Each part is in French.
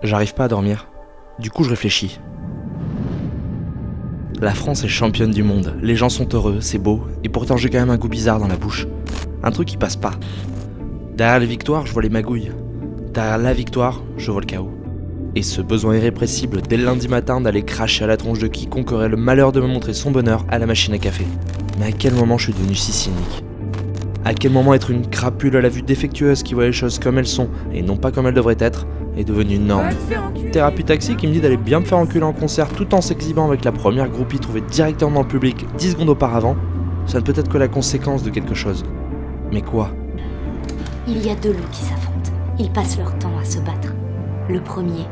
J'arrive pas à dormir. Du coup, je réfléchis. La France est championne du monde, les gens sont heureux, c'est beau, et pourtant j'ai quand même un goût bizarre dans la bouche. Un truc qui passe pas. Derrière les victoires, je vois les magouilles. Derrière la victoire, je vois le chaos. Et ce besoin irrépressible dès le lundi matin d'aller cracher à la tronche de quiconque aurait le malheur de me montrer son bonheur à la machine à café. Mais à quel moment je suis devenu si cynique? À quel moment être une crapule à la vue défectueuse qui voit les choses comme elles sont et non pas comme elles devraient être est devenu une norme? Thérapie Taxi qui me dit d'aller bien me faire enculer en concert tout en s'exhibant avec la première groupie trouvée directement dans le public 10 secondes auparavant, ça ne peut être que la conséquence de quelque chose. Mais quoi? Il y a deux loups qui s'affrontent. Ils passent leur temps à se battre. Le premier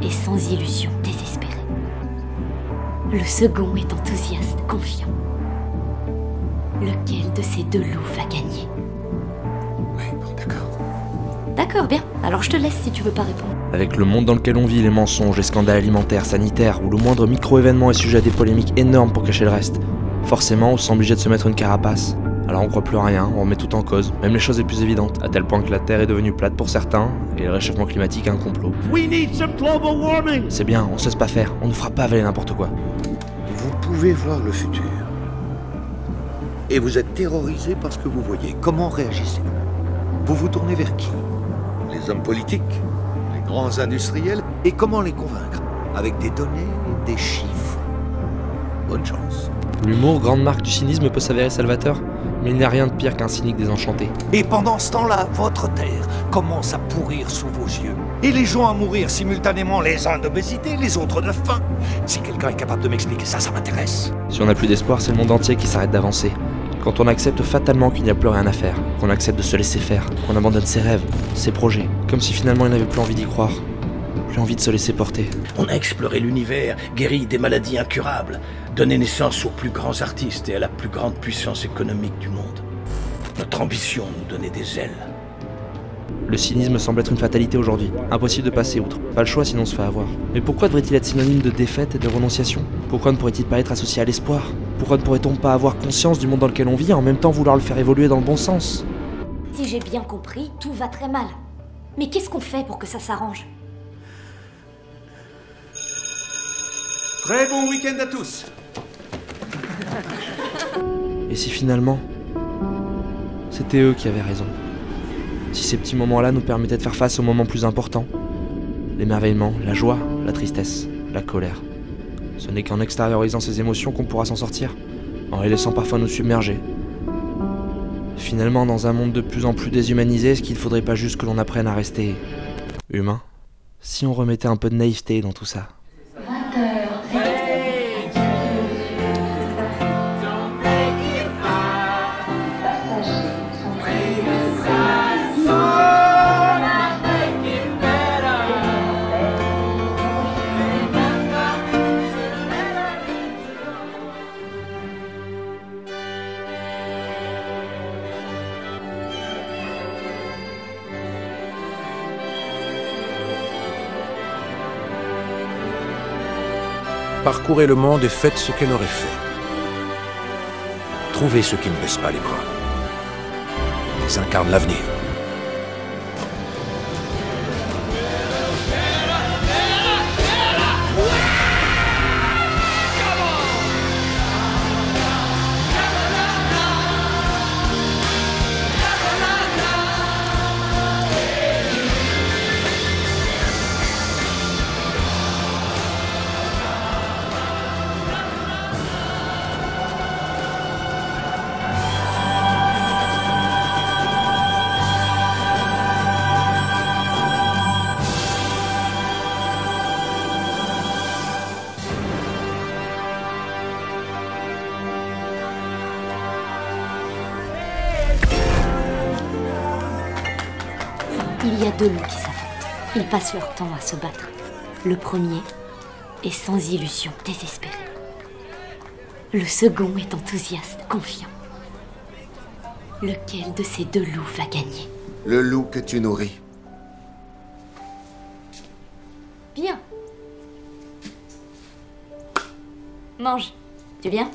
est sans illusion, désespéré. Le second est enthousiaste, confiant. Lequel de ces deux loups va gagner? Oui, bon, d'accord. D'accord, bien. Alors je te laisse si tu veux pas répondre. Avec le monde dans lequel on vit, les mensonges, les scandales alimentaires, sanitaires, où le moindre micro-événement est sujet à des polémiques énormes pour cacher le reste, forcément on se sent obligé de se mettre une carapace. Alors on croit plus à rien, on remet tout en cause, même les choses les plus évidentes, à tel point que la Terre est devenue plate pour certains, et le réchauffement climatique un complot. C'est bien, on se laisse pas faire, on ne fera pas avaler n'importe quoi. Vous pouvez voir le futur. Et vous êtes terrorisé par ce que vous voyez. Comment réagissez-vous? Vous vous tournez vers qui? Les hommes politiques? Les grands industriels? Et comment les convaincre? Avec des données, des chiffres. Bonne chance. L'humour, grande marque du cynisme, peut s'avérer salvateur, mais il n'y a rien de pire qu'un cynique désenchanté. Et pendant ce temps-là, votre terre commence à pourrir sous vos yeux. Et les gens à mourir simultanément, les uns d'obésité, les autres de faim. Si quelqu'un est capable de m'expliquer ça, ça m'intéresse. Si on n'a plus d'espoir, c'est le monde entier qui s'arrête d'avancer. Quand on accepte fatalement qu'il n'y a plus rien à faire, qu'on accepte de se laisser faire, qu'on abandonne ses rêves, ses projets, comme si finalement il n'avait plus envie d'y croire, plus envie de se laisser porter. On a exploré l'univers, guéri des maladies incurables, donné naissance aux plus grands artistes et à la plus grande puissance économique du monde. Notre ambition nous donnait des ailes. Le cynisme semble être une fatalité aujourd'hui, impossible de passer outre. Pas le choix sinon on se fait avoir. Mais pourquoi devrait-il être synonyme de défaite et de renonciation? Pourquoi ne pourrait-il pas être associé à l'espoir? Pourquoi ne pourrait-on pas avoir conscience du monde dans lequel on vit et en même temps vouloir le faire évoluer dans le bon sens? Si j'ai bien compris, tout va très mal. Mais qu'est-ce qu'on fait pour que ça s'arrange? Très bon week-end à tous. Et si finalement, c'était eux qui avaient raison? Si ces petits moments-là nous permettaient de faire face aux moments plus importants, l'émerveillement, la joie, la tristesse, la colère. Ce n'est qu'en extériorisant ces émotions qu'on pourra s'en sortir, en les laissant parfois nous submerger. Finalement, dans un monde de plus en plus déshumanisé, est-ce qu'il ne faudrait pas juste que l'on apprenne à rester humain? Si on remettait un peu de naïveté dans tout ça. Parcourez le monde et faites ce qu'elle aurait fait. Trouvez ceux qui ne baissent pas les bras. Ils incarnent l'avenir. Il y a deux loups qui s'affrontent. Ils passent leur temps à se battre. Le premier est sans illusion, désespéré. Le second est enthousiaste, confiant. Lequel de ces deux loups va gagner? Le loup que tu nourris. Bien. Mange. Tu viens?